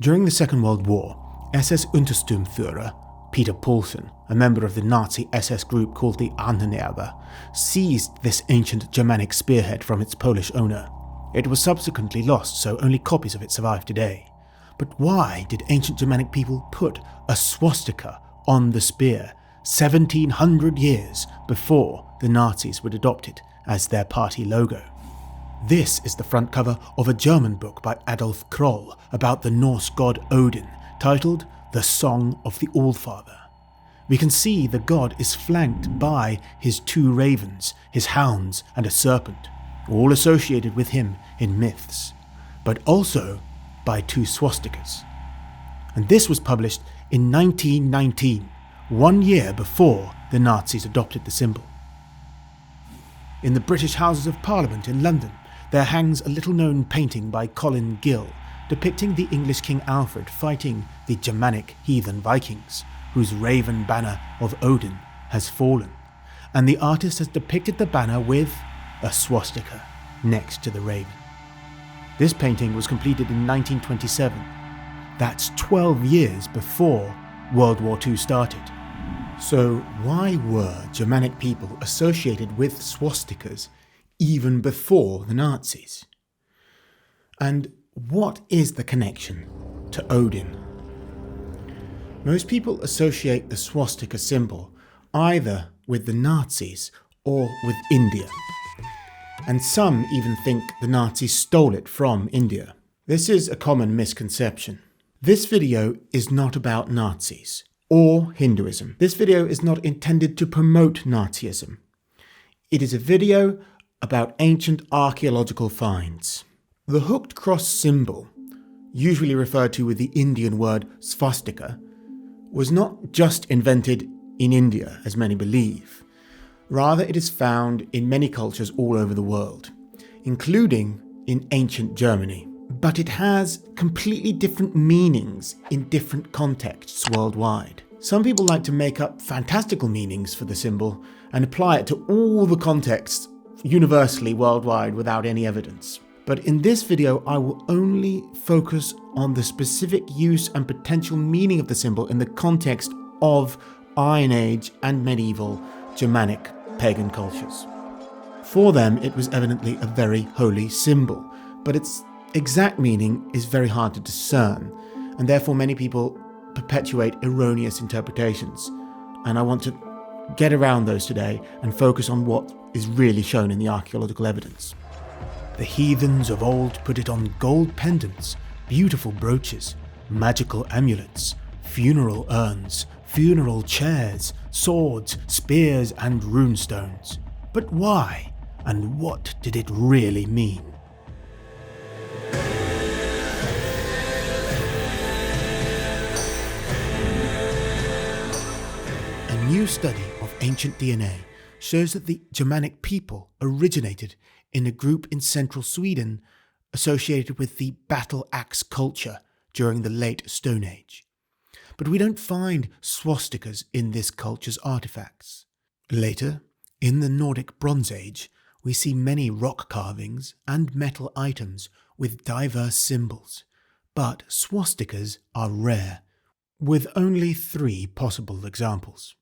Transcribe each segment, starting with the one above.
During the Second World War, SS Untersturmführer Peter Paulsen, a member of the Nazi SS group called the Ahnenerbe, seized this ancient Germanic spearhead from its Polish owner. It was subsequently lost, so only copies of it survive today. But why did ancient Germanic people put a swastika on the spear 1700 years before the Nazis would adopt it as their party logo? This is the front cover of a German book by Adolf Kroll about the Norse god Odin, titled The Song of the Allfather. We can see the god is flanked by his 2 ravens, his hounds, and a serpent, all associated with him in myths, but also by 2 swastikas. And this was published in 1919, 1 year before the Nazis adopted the symbol. In the British Houses of Parliament in London, there hangs a little-known painting by Colin Gill depicting the English King Alfred fighting the Germanic heathen Vikings, whose raven banner of Odin has fallen, and the artist has depicted the banner with a swastika next to the raven. This painting was completed in 1927. That's 12 years before World War II started. So why were Germanic people associated with swastikas even before the Nazis? And what is the connection to Odin? Most people associate the swastika symbol either with the Nazis or with India. And some even think the Nazis stole it from India. This is a common misconception. This video is not about Nazis or Hinduism. This video is not intended to promote Nazism. It is a video about ancient archaeological finds. The hooked cross symbol, usually referred to with the Indian word swastika, was not just invented in India, as many believe. Rather, it is found in many cultures all over the world, including in ancient Germany. But it has completely different meanings in different contexts worldwide. Some people like to make up fantastical meanings for the symbol and apply it to all the contexts universally worldwide without any evidence. But in this video, I will only focus on the specific use and potential meaning of the symbol in the context of Iron Age and medieval Germanic pagan cultures. For them, it was evidently a very holy symbol, but its exact meaning is very hard to discern, and therefore many people perpetuate erroneous interpretations. And I want to get around those today and focus on what is really shown in the archaeological evidence. The heathens of old put it on gold pendants, beautiful brooches, magical amulets, funeral urns, funeral chairs, swords, spears, and runestones. But why? And what did it really mean? A new study of ancient DNA shows that the Germanic people originated in a group in central Sweden associated with the battle axe culture during the late Stone Age. But we don't find swastikas in this culture's artifacts. Later, in the Nordic Bronze Age, we see many rock carvings and metal items with diverse symbols, but swastikas are rare, with only 3 possible examples.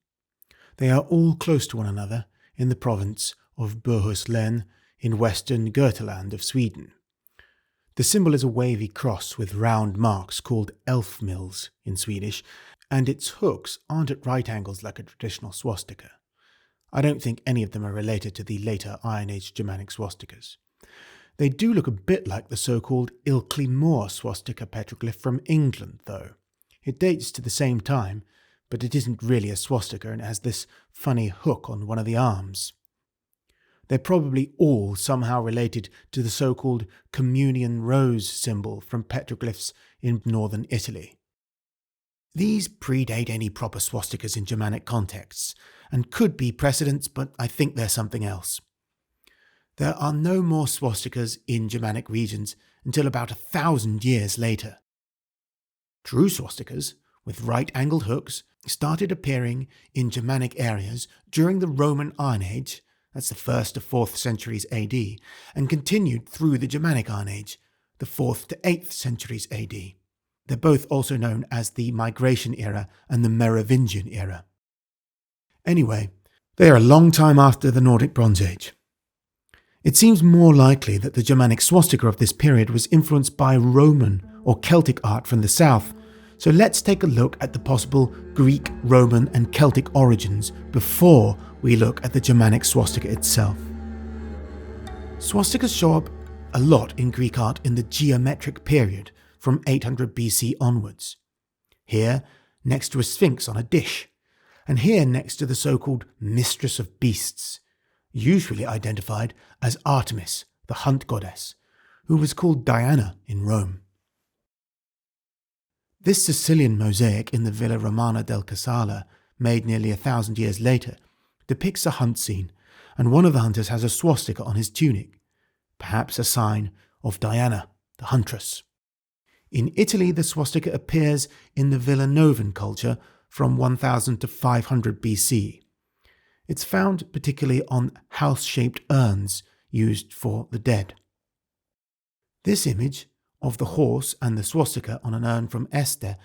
They are all close to one another in the province of Bohuslän in western Götaland of Sweden. The symbol is a wavy cross with round marks called elf mills in Swedish, and its hooks aren't at right angles like a traditional swastika. I don't think any of them are related to the later Iron Age Germanic swastikas. They do look a bit like the so-called Ilkley Moor swastika petroglyph from England, though. It dates to the same time, but it isn't really a swastika and it has this funny hook on one of the arms. They're probably all somehow related to the so-called communion rose symbol from petroglyphs in northern Italy. These predate any proper swastikas in Germanic contexts, and could be precedents, but I think they're something else. There are no more swastikas in Germanic regions until about 1,000 years later. True swastikas, with right-angled hooks, started appearing in Germanic areas during the Roman Iron Age, that's the 1st to 4th centuries AD, and continued through the Germanic Iron Age, the 4th to 8th centuries AD. They're both also known as the Migration Era and the Merovingian Era. Anyway, they are a long time after the Nordic Bronze Age. It seems more likely that the Germanic swastika of this period was influenced by Roman or Celtic art from the south, so let's take a look at the possible Greek, Roman and Celtic origins before we look at the Germanic swastika itself. Swastikas show up a lot in Greek art in the geometric period from 800 BC onwards. Here, next to a sphinx on a dish, and here next to the so-called Mistress of Beasts, usually identified as Artemis, the hunt goddess, who was called Diana in Rome. This Sicilian mosaic in the Villa Romana del Casale, made nearly 1,000 years later, depicts a hunt scene, and one of the hunters has a swastika on his tunic, perhaps a sign of Diana, the huntress. In Italy, the swastika appears in the Villanovan culture from 1000 to 500 BC. It's found particularly on house-shaped urns used for the dead. This image of the horse and the swastika on an urn from Este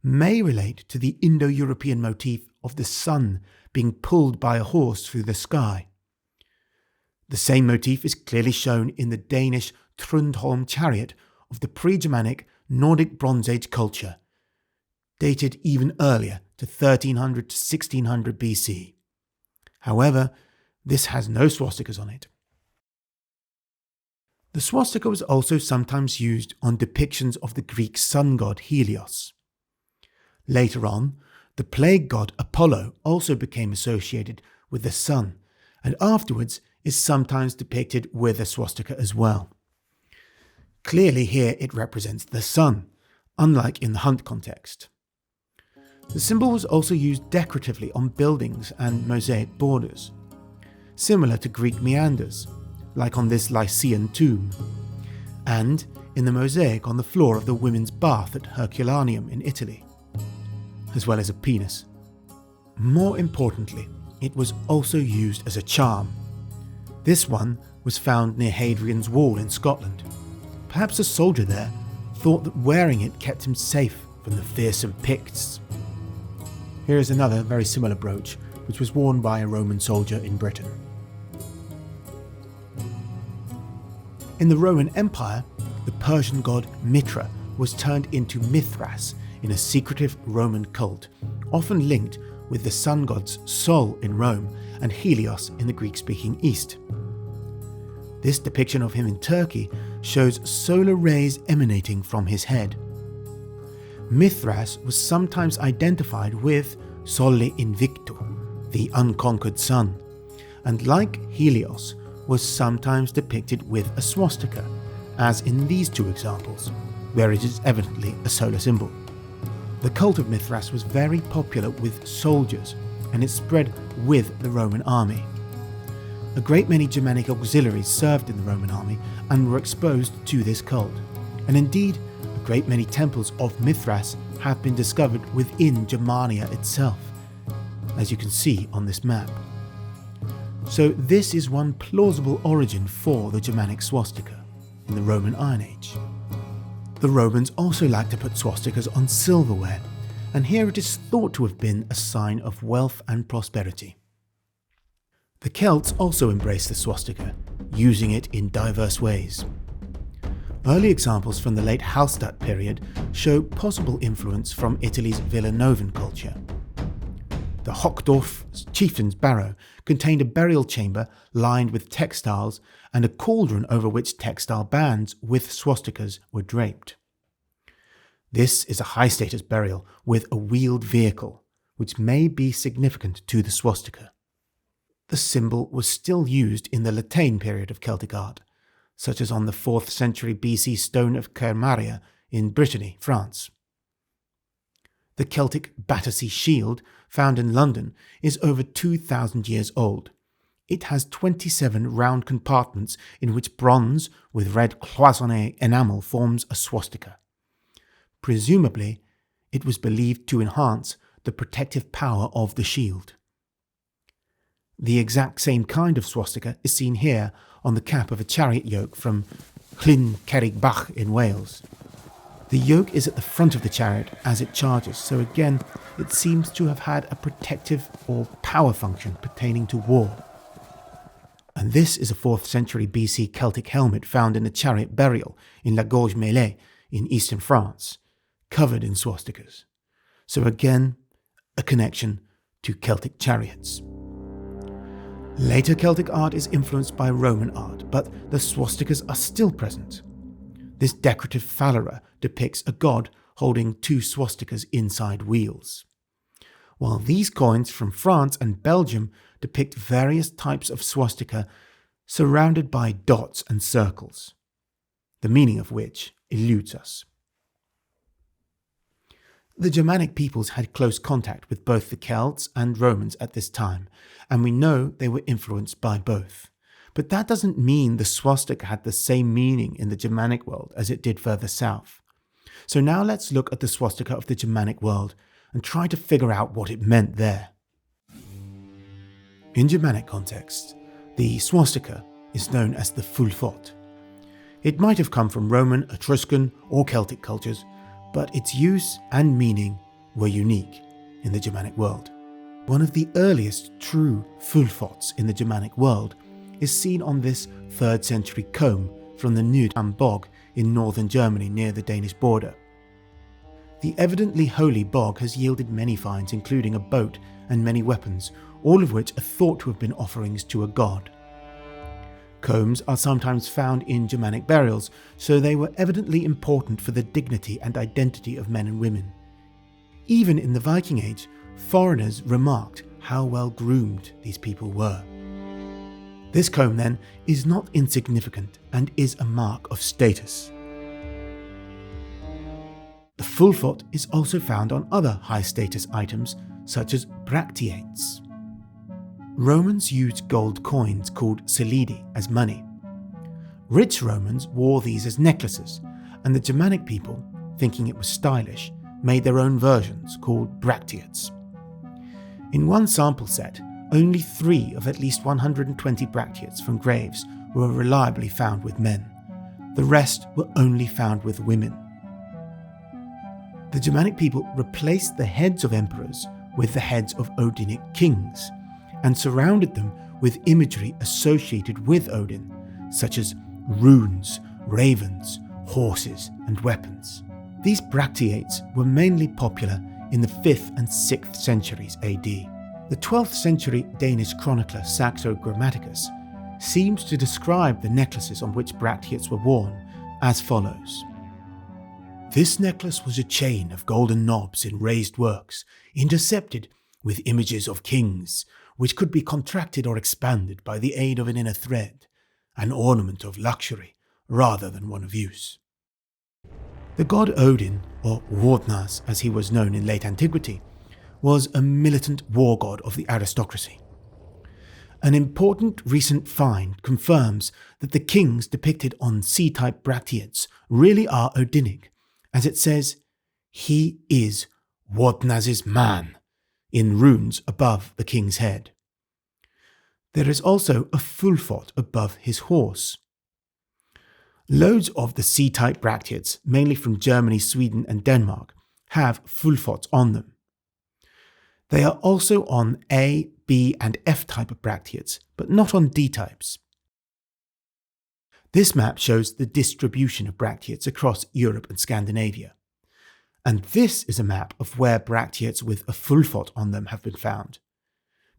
may relate to the Indo-European motif of the sun being pulled by a horse through the sky. The same motif is clearly shown in the Danish Trundholm chariot of the pre-Germanic Nordic Bronze Age culture, dated even earlier to 1300 to 1600 BC. However, this has no swastikas on it. The swastika was also sometimes used on depictions of the Greek sun god Helios. Later on, the plague god Apollo also became associated with the sun, and afterwards is sometimes depicted with a swastika as well. Clearly here it represents the sun, unlike in the hunt context. The symbol was also used decoratively on buildings and mosaic borders, similar to Greek meanders, like on this Lycian tomb, and in the mosaic on the floor of the women's bath at Herculaneum in Italy, as well as a penis. More importantly, it was also used as a charm. This one was found near Hadrian's Wall in Scotland. Perhaps a soldier there thought that wearing it kept him safe from the fearsome Picts. Here is another very similar brooch, which was worn by a Roman soldier in Britain. In the Roman Empire, the Persian god Mithra was turned into Mithras in a secretive Roman cult, often linked with the sun gods Sol in Rome and Helios in the Greek-speaking East. This depiction of him in Turkey shows solar rays emanating from his head. Mithras was sometimes identified with Sole Invicto, the unconquered sun, and like Helios, was sometimes depicted with a swastika, as in these two examples, where it is evidently a solar symbol. The cult of Mithras was very popular with soldiers, and it spread with the Roman army. A great many Germanic auxiliaries served in the Roman army and were exposed to this cult, and indeed a great many temples of Mithras have been discovered within Germania itself, as you can see on this map. So this is one plausible origin for the Germanic swastika in the Roman Iron Age. The Romans also liked to put swastikas on silverware, and here it is thought to have been a sign of wealth and prosperity. The Celts also embraced the swastika, using it in diverse ways. Early examples from the late Hallstatt period show possible influence from Italy's Villanovan culture. The Hochdorf chieftain's barrow contained a burial chamber lined with textiles and a cauldron over which textile bands with swastikas were draped. This is a high-status burial with a wheeled vehicle, which may be significant to the swastika. The symbol was still used in the Latine period of Celtic art, such as on the 4th century BC stone of Kermaria in Brittany, France. The Celtic Battersea shield, found in London, is over 2,000 years old. It has 27 round compartments in which bronze with red cloisonné enamel forms a swastika. Presumably, it was believed to enhance the protective power of the shield. The exact same kind of swastika is seen here on the cap of a chariot yoke from Llyn Cerrig Bach in Wales. The yoke is at the front of the chariot as it charges, so again, it seems to have had a protective or power function pertaining to war. And this is a 4th century BC Celtic helmet found in a chariot burial in La Gorge-Mêlée in eastern France, covered in swastikas. So again, a connection to Celtic chariots. Later Celtic art is influenced by Roman art, but the swastikas are still present. This decorative phallera depicts a god holding 2 swastikas inside wheels, while these coins from France and Belgium depict various types of swastika surrounded by dots and circles, the meaning of which eludes us. The Germanic peoples had close contact with both the Celts and Romans at this time, and we know they were influenced by both. But that doesn't mean the swastika had the same meaning in the Germanic world as it did further south. So now let's look at the swastika of the Germanic world and try to figure out what it meant there. In Germanic contexts, the swastika is known as the fylfot. It might have come from Roman, Etruscan, or Celtic cultures, but its use and meaning were unique in the Germanic world. One of the earliest true fylfots in the Germanic world is seen on this 3rd century comb from the Nude am Bog in northern Germany near the Danish border. The evidently holy bog has yielded many finds, including a boat and many weapons, all of which are thought to have been offerings to a god. Combs are sometimes found in Germanic burials, so they were evidently important for the dignity and identity of men and women. Even in the Viking Age, foreigners remarked how well groomed these people were. This comb, then, is not insignificant and is a mark of status. The fylfot is also found on other high-status items, such as bracteates. Romans used gold coins called solidi as money. Rich Romans wore these as necklaces, and the Germanic people, thinking it was stylish, made their own versions called bracteates. In one sample set, only 3 of at least 120 bracteates from graves were reliably found with men. The rest were only found with women. The Germanic people replaced the heads of emperors with the heads of Odinic kings, and surrounded them with imagery associated with Odin, such as runes, ravens, horses, and weapons. These bracteates were mainly popular in the 5th and 6th centuries AD. The 12th century Danish chronicler Saxo Grammaticus seems to describe the necklaces on which bracteates were worn as follows. This necklace was a chain of golden knobs in raised works, intercepted with images of kings, which could be contracted or expanded by the aid of an inner thread, an ornament of luxury rather than one of use. The god Odin, or Wodnas as he was known in late antiquity, was a militant war god of the aristocracy. An important recent find confirms that the kings depicted on C-type bracteates really are Odinic, as it says, "He is Wodnas's man," in runes above the king's head. There is also a fylfot above his horse. Loads of the C-type bracteates, mainly from Germany, Sweden and Denmark, have fylfots on them. They are also on A, B and F type of bracteates, but not on D types. This map shows the distribution of bracteates across Europe and Scandinavia. And this is a map of where bracteates with a fylfot on them have been found.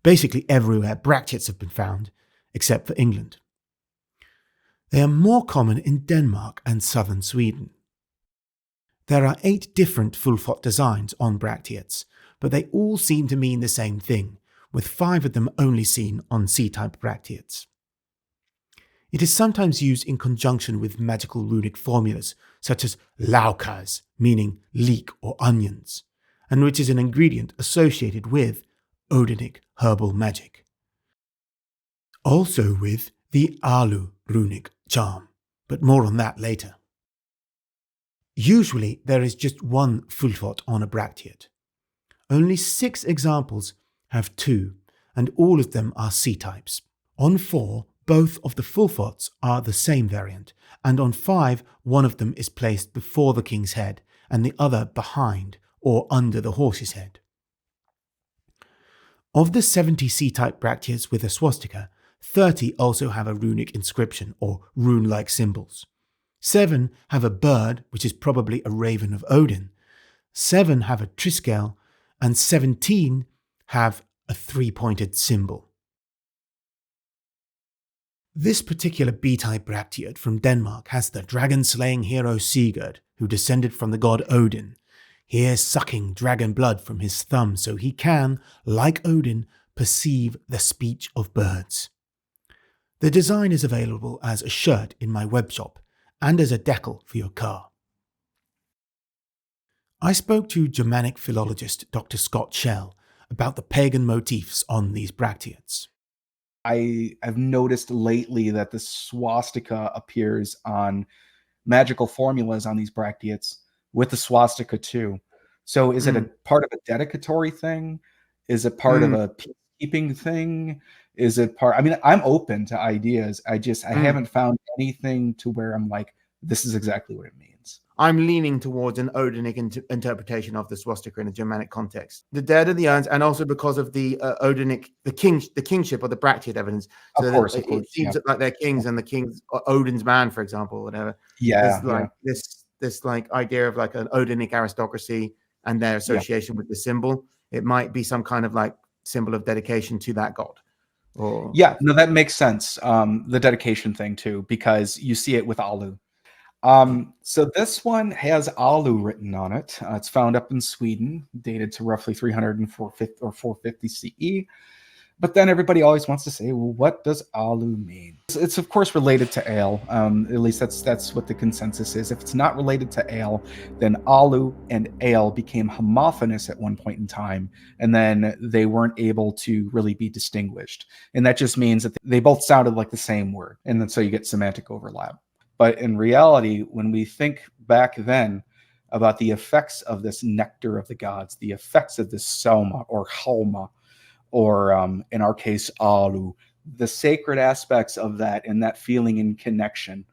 Basically everywhere bracteates have been found, except for England. They are more common in Denmark and southern Sweden. There are 8 different fylfot designs on bracteates, but they all seem to mean the same thing, with 5 of them only seen on C-type bracteates. It is sometimes used in conjunction with magical runic formulas, such as laukas, meaning leek or onions, and which is an ingredient associated with Odinic herbal magic. Also with the alu runic charm, but more on that later. Usually there is just one fylfot on a bracteate. Only 6 examples have 2, and all of them are C-types. On 4, Both of the fylfots are the same variant, and on 5, one of them is placed before the king's head and the other behind or under the horse's head. Of the 70 C-type bracteates with a swastika, 30 also have a runic inscription or rune-like symbols. 7 have a bird, which is probably a raven of Odin. 7 have a triskel, and 17 have a 3-pointed symbol. This particular B-type bracteate from Denmark has the dragon-slaying hero Sigurd, who descended from the god Odin, here sucking dragon blood from his thumb so he can, like Odin, perceive the speech of birds. The design is available as a shirt in my webshop and as a decal for your car. I spoke to Germanic philologist Dr. Scott Schell about the pagan motifs on these bracteates. I've noticed lately that the swastika appears on magical formulas on these bracteates with the swastika too. So is it a part of a dedicatory thing? Is it part of a peacekeeping thing? Is it part? I mean, I'm open to ideas. I haven't found anything to where I'm like, this is exactly what it means. I'm leaning towards an Odinic interpretation of the swastika in a Germanic context. The dead are the urns, and also because of the Odinic, the kingship or the bracteate evidence. So of course, it seems like they're kings, and the king's Odin's man, for example, or whatever. Yeah, there's like this like idea of like an Odinic aristocracy and their association with the symbol. It might be some kind of like symbol of dedication to that god. Or no, that makes sense. The dedication thing too, because you see it with Alu. So this one has Alu written on it. It's found up in Sweden, dated to roughly 300 or 450 CE. But then everybody always wants to say, well, what does Alu mean? It's of course related to ale. At least that's what the consensus is. If it's not related to ale, then Alu and ale became homophonous at one point in time, and then they weren't able to really be distinguished. And that just means that they both sounded like the same word, and then so you get semantic overlap. But in reality, when we think back then about the effects of this nectar of the gods, the effects of this soma or halma, or in our case, Alu, the sacred aspects of that and that feeling and connection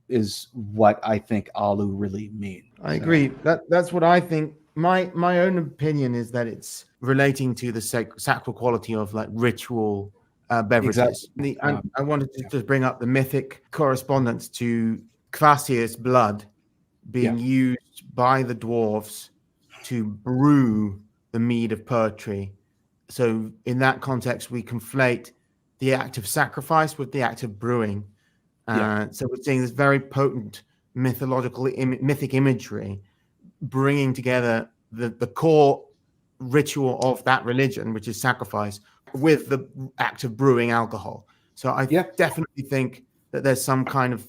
is what I think Alu really means. I agree. That's what I think. My own opinion is that it's relating to the sacral quality of like ritual beverages. Exactly. I wanted to just bring up the mythic correspondence to Kvasir's blood being used by the dwarves to brew the mead of poetry. So in that context, we conflate the act of sacrifice with the act of brewing. So we're seeing this very potent mythic imagery, bringing together the core ritual of that religion, which is sacrifice, with the act of brewing alcohol. So I definitely think that there's some kind of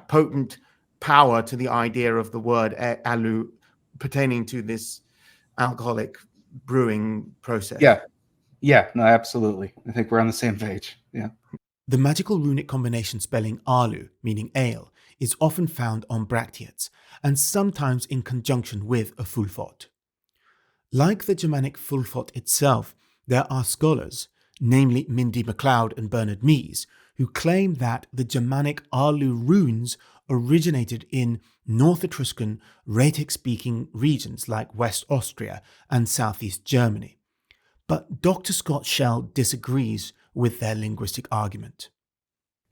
potent power to the idea of the word alu pertaining to this alcoholic brewing process. No, absolutely. I think we're on the same page. The magical runic combination spelling alu, meaning ale, is often found on bracteates and sometimes in conjunction with a fylfot. Like the Germanic fylfot itself, there are scholars, namely Mindy MacLeod and Bernard Mees, who claim that the Germanic alu runes originated in North Etruscan, Raetic-speaking regions like West Austria and Southeast Germany. But Dr. Scott Schell disagrees with their linguistic argument.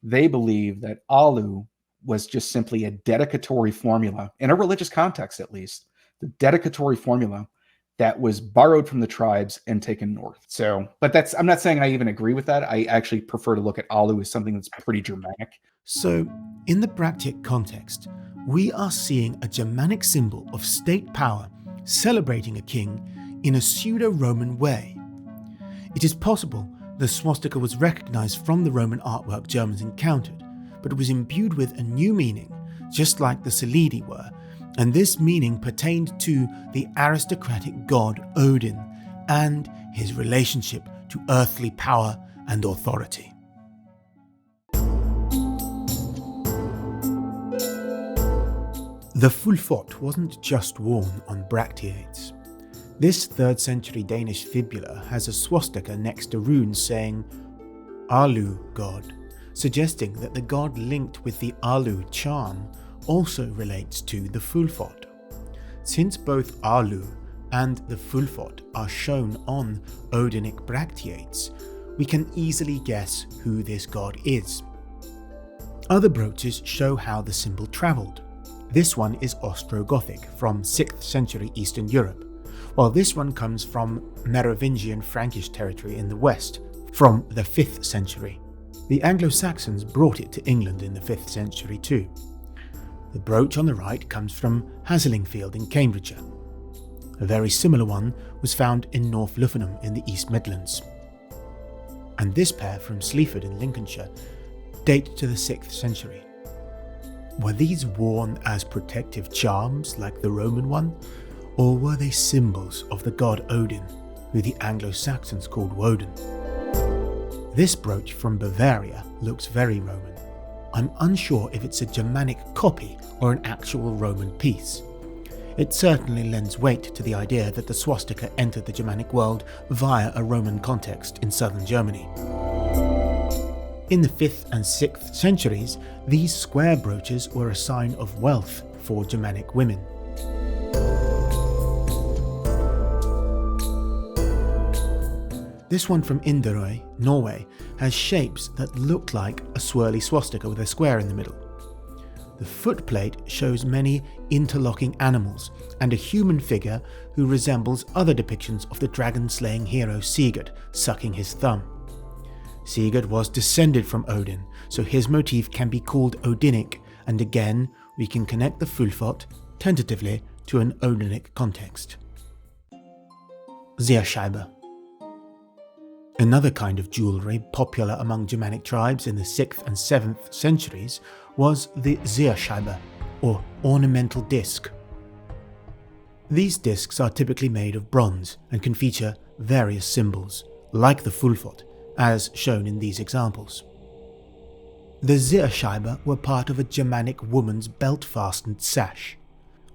They believe that alu was just simply a dedicatory formula, in a religious context at least, the dedicatory formula that was borrowed from the tribes and taken north. So, but I'm not saying I even agree with that. I actually prefer to look at alu as something that's pretty Germanic. So, in the Bracteate context, we are seeing a Germanic symbol of state power celebrating a king in a pseudo-Roman way. It is possible the swastika was recognized from the Roman artwork Germans encountered, but it was imbued with a new meaning, just like the Celidi were, and this meaning pertained to the aristocratic god Odin and his relationship to earthly power and authority. The fylfot wasn't just worn on bracteates. This 3rd century Danish fibula has a swastika next to runes saying, Alu god, suggesting that the god linked with the Alu charm also relates to the Fylfot. Since both Alu and the Fylfot are shown on Odinic Bracteates, we can easily guess who this god is. Other brooches show how the symbol travelled. This one is Ostrogothic from 6th century Eastern Europe, while this one comes from Merovingian Frankish territory in the west from the 5th century. The Anglo-Saxons brought it to England in the 5th century too. The brooch on the right comes from Haslingfield in Cambridgeshire. A very similar one was found in North Lufenham in the East Midlands. And this pair from Sleaford in Lincolnshire date to the 6th century. Were these worn as protective charms like the Roman one, or were they symbols of the god Odin, who the Anglo-Saxons called Wotan? This brooch from Bavaria looks very Roman. I'm unsure if it's a Germanic copy or an actual Roman piece. It certainly lends weight to the idea that the swastika entered the Germanic world via a Roman context in southern Germany. In the 5th and 6th centuries, these square brooches were a sign of wealth for Germanic women. This one from Inderøy, Norway, has shapes that look like a swirly swastika with a square in the middle. The footplate shows many interlocking animals and a human figure who resembles other depictions of the dragon-slaying hero Sigurd sucking his thumb. Sigurd was descended from Odin, so his motif can be called Odinic, and again we can connect the Fylfot tentatively to an Odinic context. Zierscheibe. Another kind of jewellery popular among Germanic tribes in the 6th and 7th centuries was the Zierscheibe, or ornamental disc. These discs are typically made of bronze and can feature various symbols, like the Fylfot, as shown in these examples. The Zierscheibe were part of a Germanic woman's belt-fastened sash.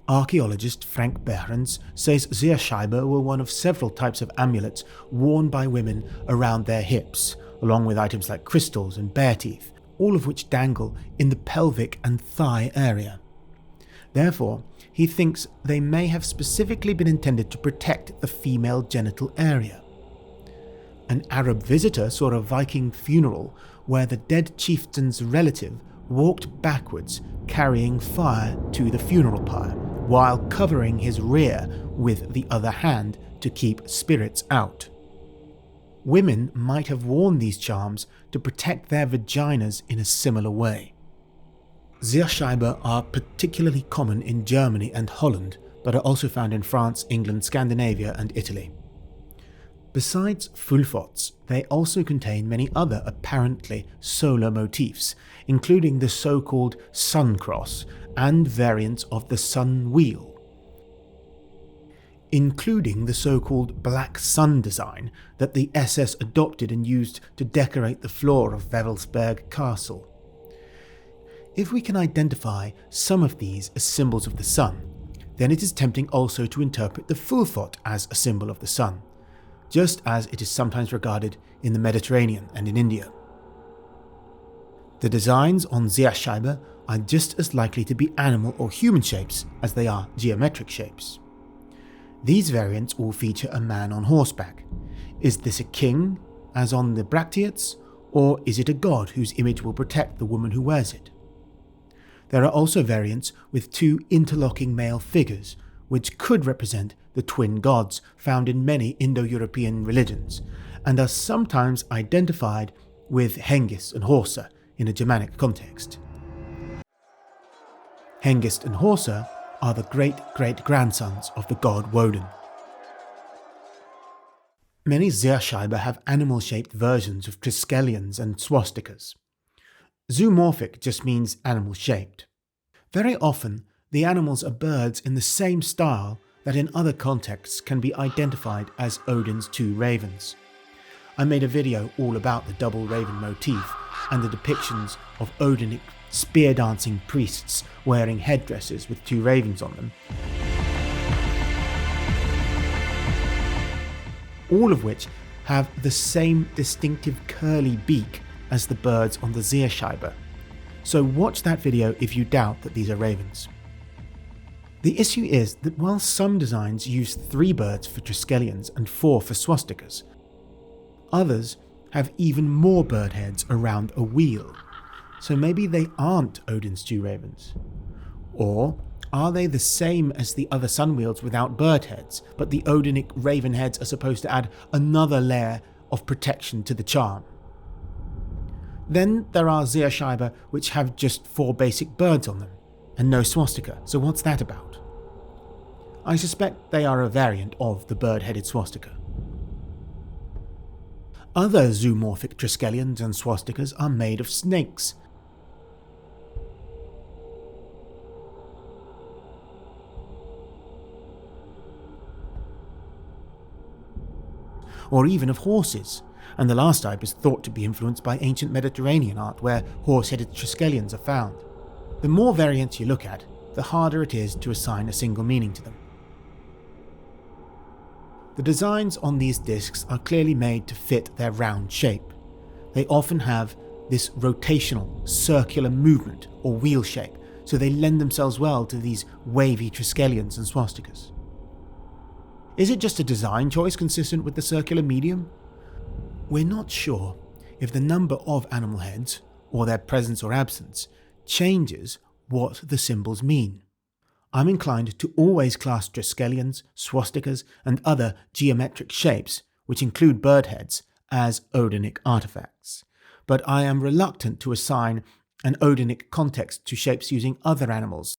Archaeologist Frank Behrens says Zierscheibe were one of several types of amulets worn by women around their hips, along with items like crystals and bear teeth, all of which dangle in the pelvic and thigh area. Therefore, he thinks they may have specifically been intended to protect the female genital area. An Arab visitor saw a Viking funeral where the dead chieftain's relative walked backwards carrying fire to the funeral pyre, while covering his rear with the other hand to keep spirits out. Women might have worn these charms to protect their vaginas in a similar way. Zierscheibe are particularly common in Germany and Holland, but are also found in France, England, Scandinavia and Italy. Besides Fylfots, they also contain many other apparently solar motifs, including the so-called sun cross and variants of the sun wheel, including the so-called black sun design that the SS adopted and used to decorate the floor of Wewelsberg Castle. If we can identify some of these as symbols of the sun, then it is tempting also to interpret the Fylfot as a symbol of the sun, just as it is sometimes regarded in the Mediterranean and in India. The designs on Zierscheibe are just as likely to be animal or human shapes as they are geometric shapes. These variants all feature a man on horseback. Is this a king, as on the Bracteates, or is it a god whose image will protect the woman who wears it? There are also variants with two interlocking male figures, which could represent the twin gods found in many Indo-European religions, and are sometimes identified with Hengist and Horsa in a Germanic context. Hengist and Horsa are the great-great-grandsons of the god Woden. Many Zierscheibe have animal-shaped versions of triskelions and swastikas. Zoomorphic just means animal-shaped. Very often, the animals are birds in the same style that in other contexts can be identified as Odin's two ravens. I made a video all about the double raven motif and the depictions of Odinic spear-dancing priests wearing headdresses with two ravens on them, all of which have the same distinctive curly beak as the birds on the Zierscheibe. So watch that video if you doubt that these are ravens. The issue is that while some designs use 3 birds for triskelions and 4 for swastikas, others have even more bird heads around a wheel. So maybe they aren't Odin's 2 ravens. Or are they the same as the other sun wheels without bird heads, but the Odinic raven heads are supposed to add another layer of protection to the charm? Then there are Zierscheibe, which have just 4 basic birds on them, and no swastika, so what's that about? I suspect they are a variant of the bird-headed swastika. Other zoomorphic triskelions and swastikas are made of snakes. Or even of horses, and the last type is thought to be influenced by ancient Mediterranean art where horse-headed triskelions are found. The more variants you look at, the harder it is to assign a single meaning to them. The designs on these discs are clearly made to fit their round shape. They often have this rotational, circular movement or wheel shape, so they lend themselves well to these wavy triskelions and swastikas. Is it just a design choice consistent with the circular medium? We're not sure if the number of animal heads, or their presence or absence, changes what the symbols mean. I'm inclined to always class triskelions, swastikas, and other geometric shapes, which include bird heads, as Odinic artifacts. But I am reluctant to assign an Odinic context to shapes using other animals,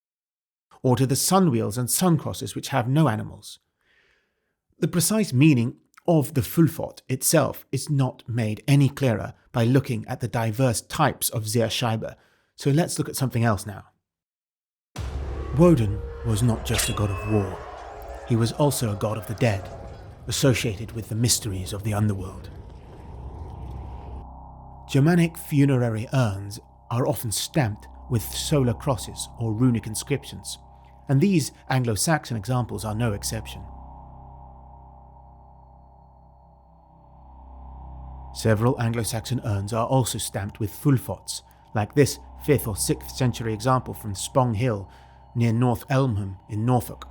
or to the sun wheels and sun crosses which have no animals. The precise meaning of the fylfot itself is not made any clearer by looking at the diverse types of Zierscheibe, so let's look at something else now. Wotan was not just a god of war, he was also a god of the dead, associated with the mysteries of the underworld. Germanic funerary urns are often stamped with solar crosses or runic inscriptions, and these Anglo-Saxon examples are no exception. Several Anglo-Saxon urns are also stamped with fylfots, like this 5th or 6th century example from Spong Hill near North Elmham in Norfolk.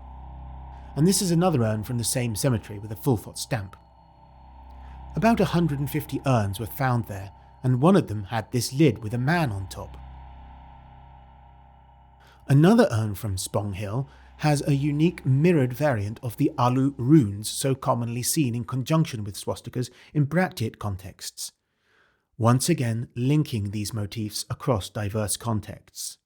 And this is another urn from the same cemetery with a fylfot stamp. About 150 urns were found there, and one of them had this lid with a man on top. Another urn from Spong Hill has a unique mirrored variant of the Alu runes so commonly seen in conjunction with swastikas in Bracteate contexts, once again linking these motifs across diverse contexts.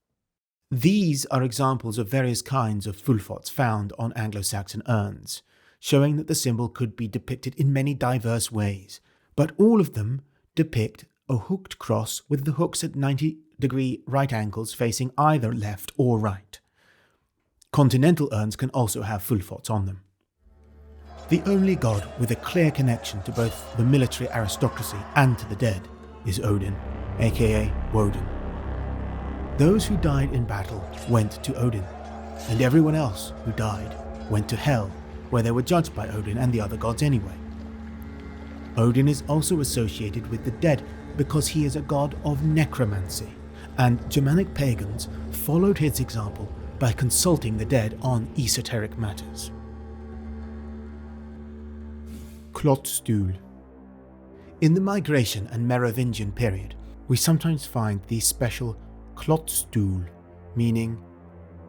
These are examples of various kinds of fylfots found on Anglo-Saxon urns, showing that the symbol could be depicted in many diverse ways, but all of them depict a hooked cross with the hooks at 90-degree right angles facing either left or right. Continental urns can also have fylfots on them. The only god with a clear connection to both the military aristocracy and to the dead is Odin, aka Wotan. Those who died in battle went to Odin, and everyone else who died went to Hell, where they were judged by Odin and the other gods anyway. Odin is also associated with the dead because he is a god of necromancy, and Germanic pagans followed his example by consulting the dead on esoteric matters. Klotzstuhl. In the Migration and Merovingian period, we sometimes find these special Klotzstuhl, meaning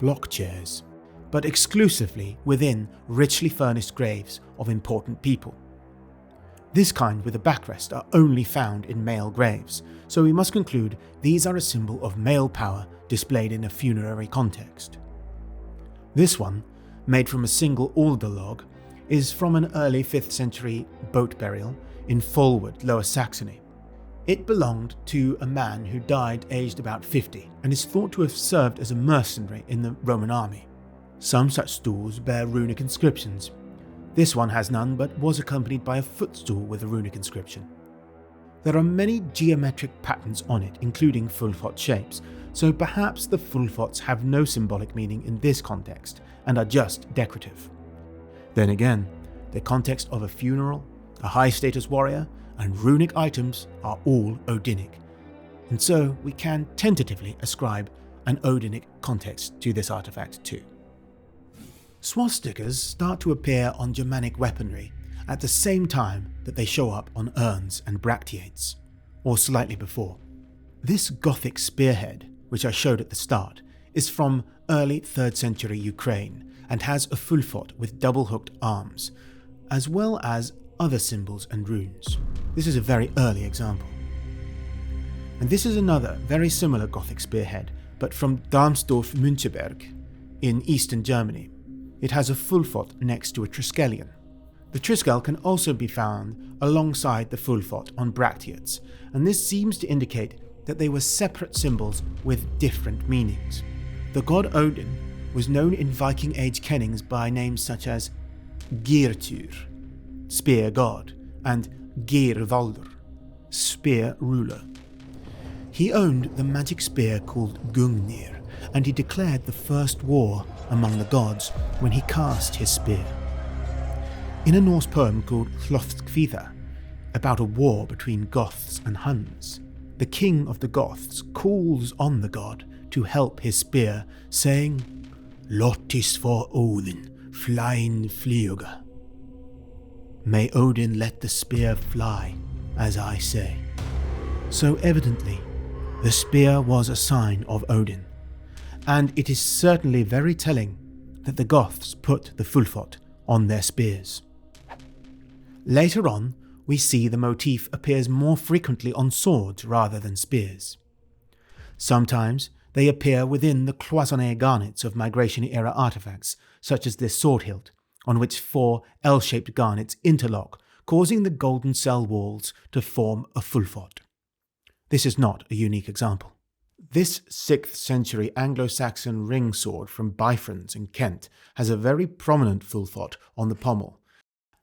block chairs, but exclusively within richly furnished graves of important people. This kind with a backrest are only found in male graves, so we must conclude these are a symbol of male power displayed in a funerary context. This one, made from a single alder log, is from an early 5th century boat burial in Fylfot, Lower Saxony. It belonged to a man who died aged about 50 and is thought to have served as a mercenary in the Roman army. Some such stools bear runic inscriptions. This one has none, but was accompanied by a footstool with a runic inscription. There are many geometric patterns on it, including fylfot shapes, so perhaps the fylfots have no symbolic meaning in this context and are just decorative. Then again, the context of a funeral A high-status warrior and runic items are all Odinic, and so we can tentatively ascribe an Odinic context to this artifact too. Swastikas start to appear on Germanic weaponry at the same time that they show up on urns and bracteates, or slightly before. This Gothic spearhead, which I showed at the start, is from early 3rd century Ukraine and has a fylfot with double-hooked arms, as well as other symbols and runes. This is a very early example. And this is another very similar Gothic spearhead, but from Darmsdorf-Müncheberg in eastern Germany. It has a fylfot next to a triskelion. The triskel can also be found alongside the fylfot on bracteates, and this seems to indicate that they were separate symbols with different meanings. The god Odin was known in Viking Age kennings by names such as Geirtur, spear god, and Geirvaldur, spear ruler. He owned the magic spear called Gungnir, and he declared the first war among the gods when he cast his spear. In a Norse poem called Klotzstuhl, about a war between Goths and Huns, the king of the Goths calls on the god to help his spear, saying, "Lottis for Odin, flying flyga." May Odin let the spear fly, as I say. So evidently, the spear was a sign of Odin, and it is certainly very telling that the Goths put the fylfot on their spears. Later on, we see the motif appears more frequently on swords rather than spears. Sometimes they appear within the cloisonné garnets of Migration-era artifacts, such as this sword hilt, on which 4 L-shaped garnets interlock, causing the golden cell walls to form a fylfot. This is not a unique example. This 6th century Anglo-Saxon ring sword from Bifrons in Kent has a very prominent fylfot on the pommel,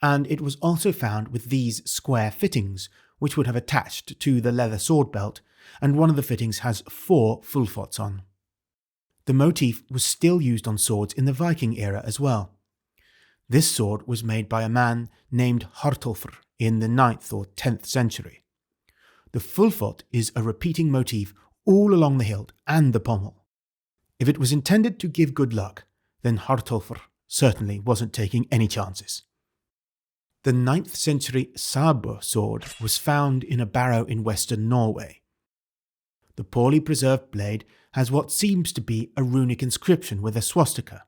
and it was also found with these square fittings, which would have attached to the leather sword belt, and one of the fittings has 4 fylfots on. The motif was still used on swords in the Viking era as well. This sword was made by a man named Hartolfr in the 9th or 10th century. The fylfot is a repeating motif all along the hilt and the pommel. If it was intended to give good luck, then Hartolfr certainly wasn't taking any chances. The 9th century sabre sword was found in a barrow in western Norway. The poorly preserved blade has what seems to be a runic inscription with a swastika.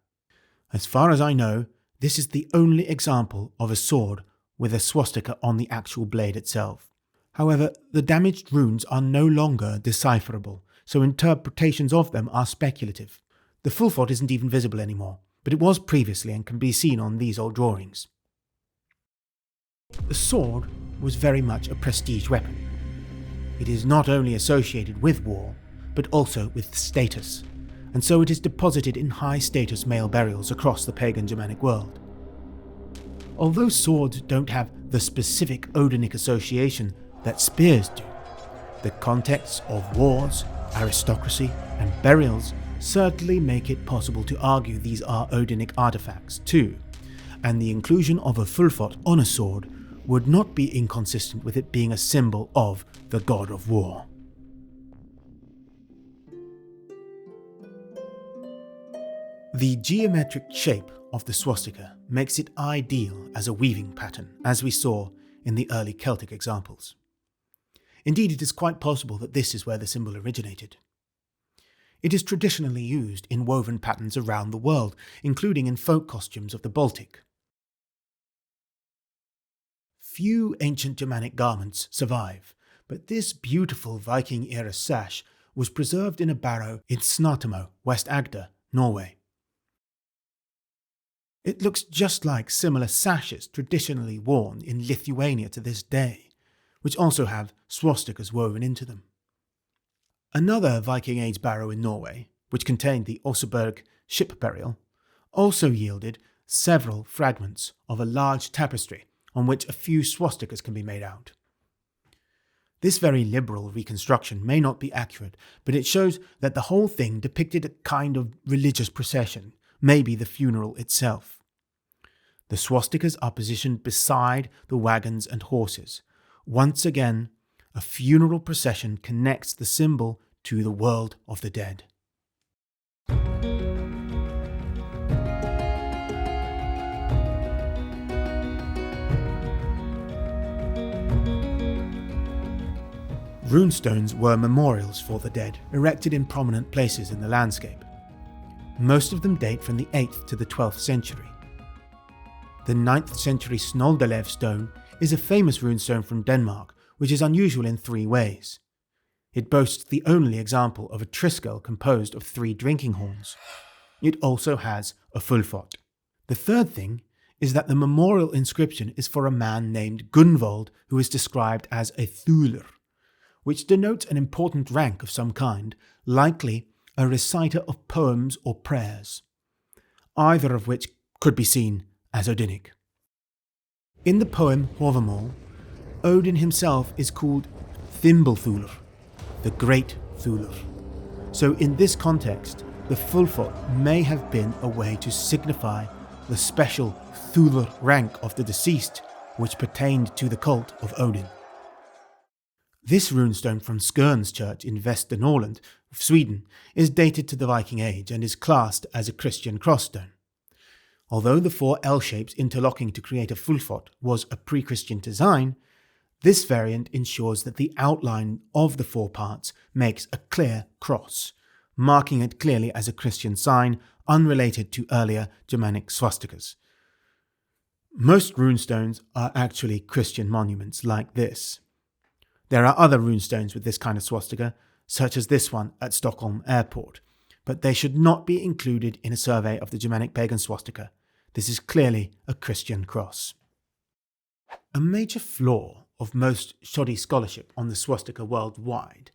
As far as I know, this is the only example of a sword with a swastika on the actual blade itself. However, the damaged runes are no longer decipherable, so interpretations of them are speculative. The fylfot isn't even visible anymore, but it was previously and can be seen on these old drawings. The sword was very much a prestige weapon. It is not only associated with war, but also with status, and so it is deposited in high-status male burials across the pagan Germanic world. Although swords don't have the specific Odinic association that spears do, the contexts of wars, aristocracy, and burials certainly make it possible to argue these are Odinic artifacts too, and the inclusion of a fylfot on a sword would not be inconsistent with it being a symbol of the god of war. The geometric shape of the swastika makes it ideal as a weaving pattern, as we saw in the early Celtic examples. Indeed, it is quite possible that this is where the symbol originated. It is traditionally used in woven patterns around the world, including in folk costumes of the Baltic. Few ancient Germanic garments survive, but this beautiful Viking-era sash was preserved in a barrow in Snartamo, West Agder, Norway. It looks just like similar sashes traditionally worn in Lithuania to this day, which also have swastikas woven into them. Another Viking Age barrow in Norway, which contained the Oseberg ship burial, also yielded several fragments of a large tapestry on which a few swastikas can be made out. This very liberal reconstruction may not be accurate, but it shows that the whole thing depicted a kind of religious procession, maybe the funeral itself. The swastikas are positioned beside the wagons and horses. Once again, a funeral procession connects the symbol to the world of the dead. Runestones were memorials for the dead, erected in prominent places in the landscape. Most of them date from the 8th to the 12th century. The 9th century Snoldalev stone is a famous runestone from Denmark, which is unusual in 3 ways. It boasts the only example of a triskel composed of 3 drinking horns. It also has a fylfot. The third thing is that the memorial inscription is for a man named Gunvald, who is described as a thuler, which denotes an important rank of some kind, likely a reciter of poems or prayers, either of which could be seen as Odinic. In the poem Havamal, Odin himself is called Thimblethulr, the Great Thuler. So in this context, the fylfot may have been a way to signify the special Thuler rank of the deceased, which pertained to the cult of Odin. This runestone from Skörns church in Västernorrland, Sweden, is dated to the Viking Age and is classed as a Christian crossstone. Although the 4 L shapes interlocking to create a fylfot was a pre-Christian design, this variant ensures that the outline of the 4 parts makes a clear cross, marking it clearly as a Christian sign unrelated to earlier Germanic swastikas. Most runestones are actually Christian monuments like this. There are other runestones with this kind of swastika, such as this one at Stockholm Airport, but they should not be included in a survey of the Germanic pagan swastika. This is clearly a Christian cross. A major flaw of most shoddy scholarship on the swastika worldwide,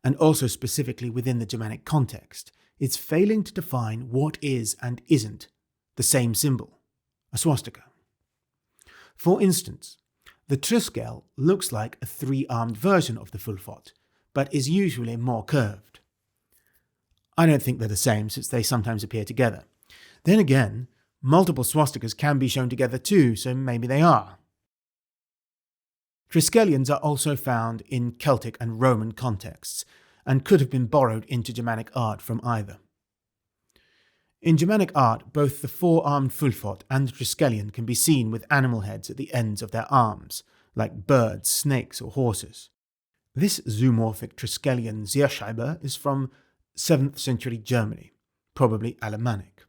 and also specifically within the Germanic context, is failing to define what is and isn't the same symbol, a swastika. For instance, the triskel looks like a 3-armed version of the fylfot, but is usually more curved. I don't think they're the same, since they sometimes appear together. Then again, multiple swastikas can be shown together too, so maybe they are. Triskelions are also found in Celtic and Roman contexts, and could have been borrowed into Germanic art from either. In Germanic art, both the 4-armed fylfot and the triskelion can be seen with animal heads at the ends of their arms, like birds, snakes, or horses. This zoomorphic triskelion Zierscheibe is from 7th century Germany, probably Alemannic.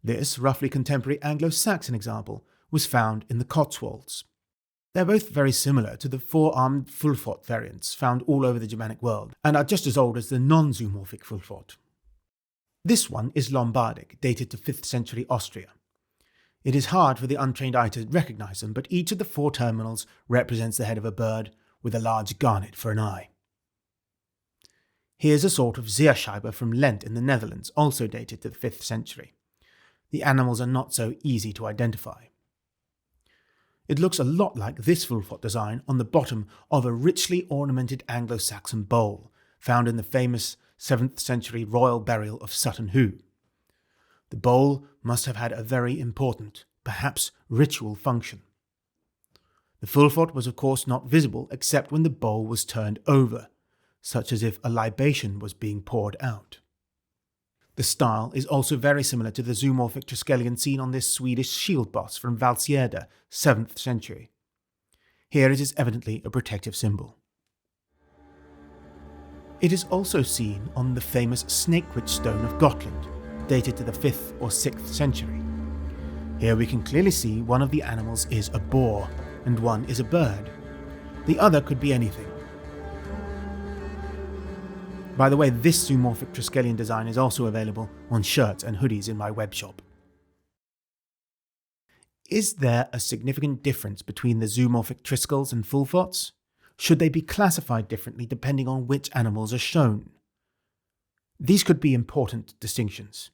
This roughly contemporary Anglo-Saxon example was found in the Cotswolds. They're both very similar to the 4-armed fylfot variants found all over the Germanic world, and are just as old as the non-zoomorphic fylfot. This one is Lombardic, dated to 5th century Austria. It is hard for the untrained eye to recognize them, but each of the 4 terminals represents the head of a bird with a large garnet for an eye. Here's a sort of Zierscheibe from Lent in the Netherlands, also dated to the 5th century. The animals are not so easy to identify. It looks a lot like this fylfot design on the bottom of a richly ornamented Anglo-Saxon bowl, found in the famous 7th century royal burial of Sutton Hoo. The bowl must have had a very important, perhaps ritual function. The fylfot was of course not visible except when the bowl was turned over, such as if a libation was being poured out. The style is also very similar to the zoomorphic triskelion seen on this Swedish shield boss from Valsgärde, 7th century. Here it is evidently a protective symbol. It is also seen on the famous snake-witch stone of Gotland, dated to the 5th or 6th century. Here we can clearly see one of the animals is a boar and one is a bird. The other could be anything. By the way, this zoomorphic triskelion design is also available on shirts and hoodies in my web shop. Is there a significant difference between the zoomorphic triskels and fylfots? Should they be classified differently depending on which animals are shown? These could be important distinctions.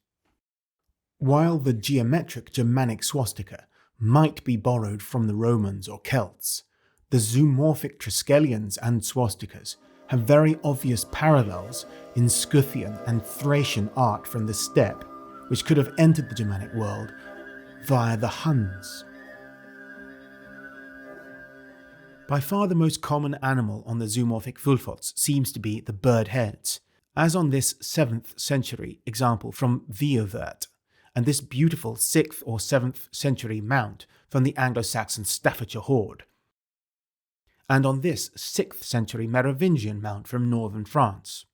While the geometric Germanic swastika might be borrowed from the Romans or Celts, the zoomorphic triskelions and swastikas have very obvious parallels in Scythian and Thracian art from the steppe, which could have entered the Germanic world via the Huns. By far the most common animal on the zoomorphic fylfots seems to be the bird heads, as on this 7th century example from Fylfot, and this beautiful 6th or 7th century mount from the Anglo-Saxon Staffordshire Hoard, and on this 6th century Merovingian mount from northern France.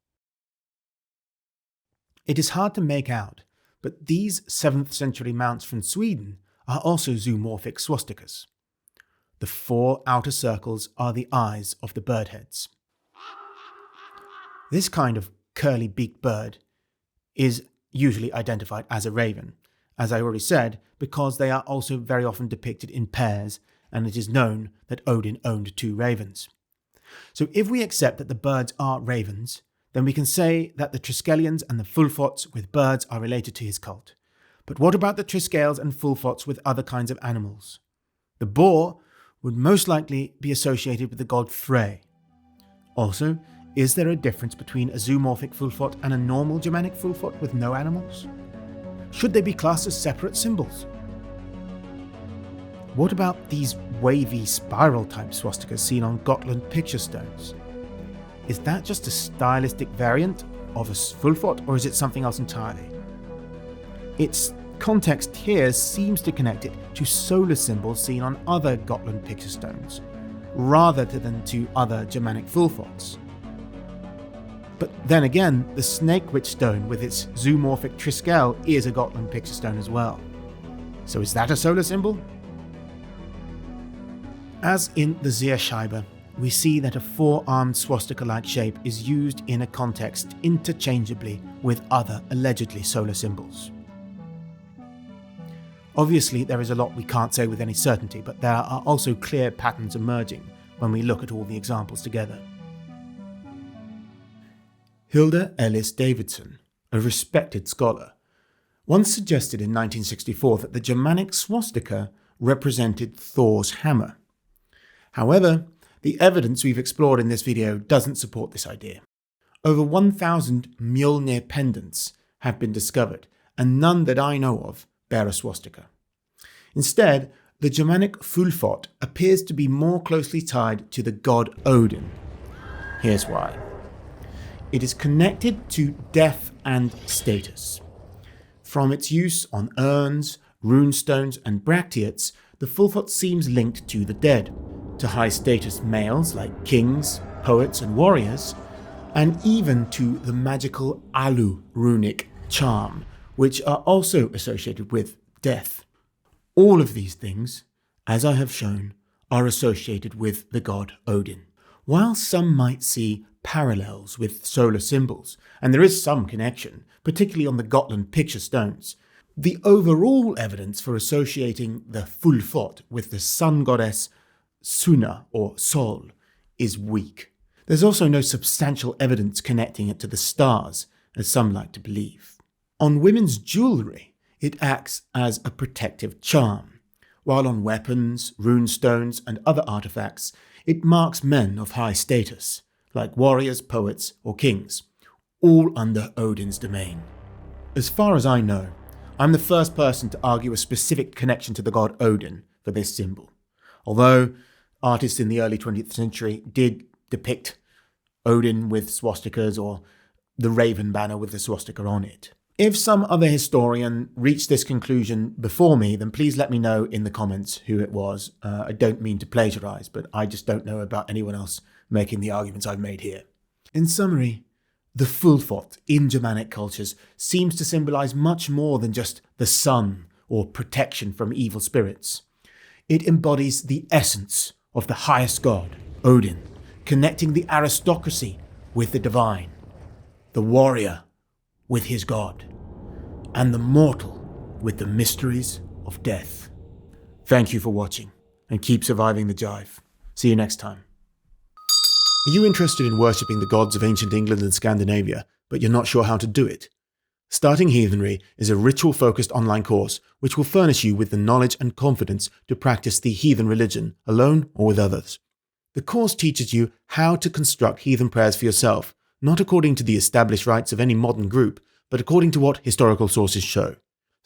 It is hard to make out, but these 7th century mounts from Sweden are also zoomorphic swastikas. The 4 outer circles are the eyes of the bird heads. This kind of curly-beaked bird is usually identified as a raven, as I already said, because they are also very often depicted in pairs, and it is known that Odin owned 2 ravens. So if we accept that the birds are ravens, then we can say that the Triskelions and the Fylfots with birds are related to his cult. But what about the Triscales and Fylfots with other kinds of animals? The boar would most likely be associated with the god Frey. Also, is there a difference between a zoomorphic Fylfot and a normal Germanic Fylfot with no animals? Should they be classed as separate symbols? What about these wavy spiral-type swastikas seen on Gotland picture stones? Is that just a stylistic variant of a Fylfot, or is it something else entirely? Its context here seems to connect it to solar symbols seen on other Gotland picture stones, rather than to other Germanic Fylfots. But then again, the snake witch stone with its zoomorphic Triskel is a Gotland picture stone as well. So is that a solar symbol? As in the Zierscheibe, we see that a 4-armed swastika-like shape is used in a context interchangeably with other allegedly solar symbols. Obviously, there is a lot we can't say with any certainty, but there are also clear patterns emerging when we look at all the examples together. Hilda Ellis Davidson, a respected scholar, once suggested in 1964 that the Germanic swastika represented Thor's hammer. However, the evidence we've explored in this video doesn't support this idea. Over 1,000 Mjolnir pendants have been discovered, and none that I know of bear a swastika. Instead, the Germanic Fylfot appears to be more closely tied to the god Odin. Here's why. It is connected to death and status. From its use on urns, runestones, and bracteates, the Fylfot seems linked to the dead, to high-status males like kings, poets, and warriors, and even to the magical Alu runic charm, which are also associated with death. All of these things, as I have shown, are associated with the god Odin. While some might see parallels with solar symbols, and there is some connection, particularly on the Gotland picture stones, the overall evidence for associating the Fylfot with the sun goddess Sunna or Sol is weak. There's also no substantial evidence connecting it to the stars, as some like to believe. On women's jewellery, it acts as a protective charm, while on weapons, runestones, and other artifacts, it marks men of high status, like warriors, poets, or kings, all under Odin's domain. As far as I know, I'm the first person to argue a specific connection to the god Odin for this symbol, although artists in the early 20th century did depict Odin with swastikas or the raven banner with the swastika on it. If some other historian reached this conclusion before me, then please let me know in the comments who it was. I don't mean to plagiarize, but I just don't know about anyone else making the arguments I've made here. In summary, the Fylfot in Germanic cultures seems to symbolize much more than just the sun or protection from evil spirits. It embodies the essence of the highest god, Odin, connecting the aristocracy with the divine, the warrior with his god, and the mortal with the mysteries of death. Thank you for watching, and keep surviving the jive. See you next time. Are you interested in worshipping the gods of ancient England and Scandinavia, but you're not sure how to do it? Starting Heathenry is a ritual-focused online course which will furnish you with the knowledge and confidence to practice the heathen religion, alone or with others. The course teaches you how to construct heathen prayers for yourself, not according to the established rites of any modern group, but according to what historical sources show.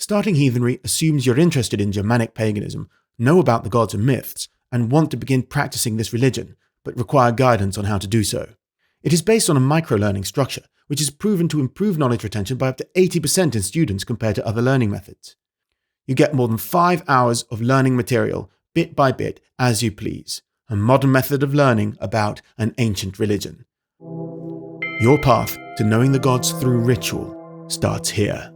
Starting Heathenry assumes you're interested in Germanic paganism, know about the gods and myths, and want to begin practicing this religion, but require guidance on how to do so. It is based on a micro-learning structure, which is proven to improve knowledge retention by up to 80% in students compared to other learning methods. You get more than 5 hours of learning material, bit by bit, as you please. A modern method of learning about an ancient religion. Your path to knowing the gods through ritual starts here.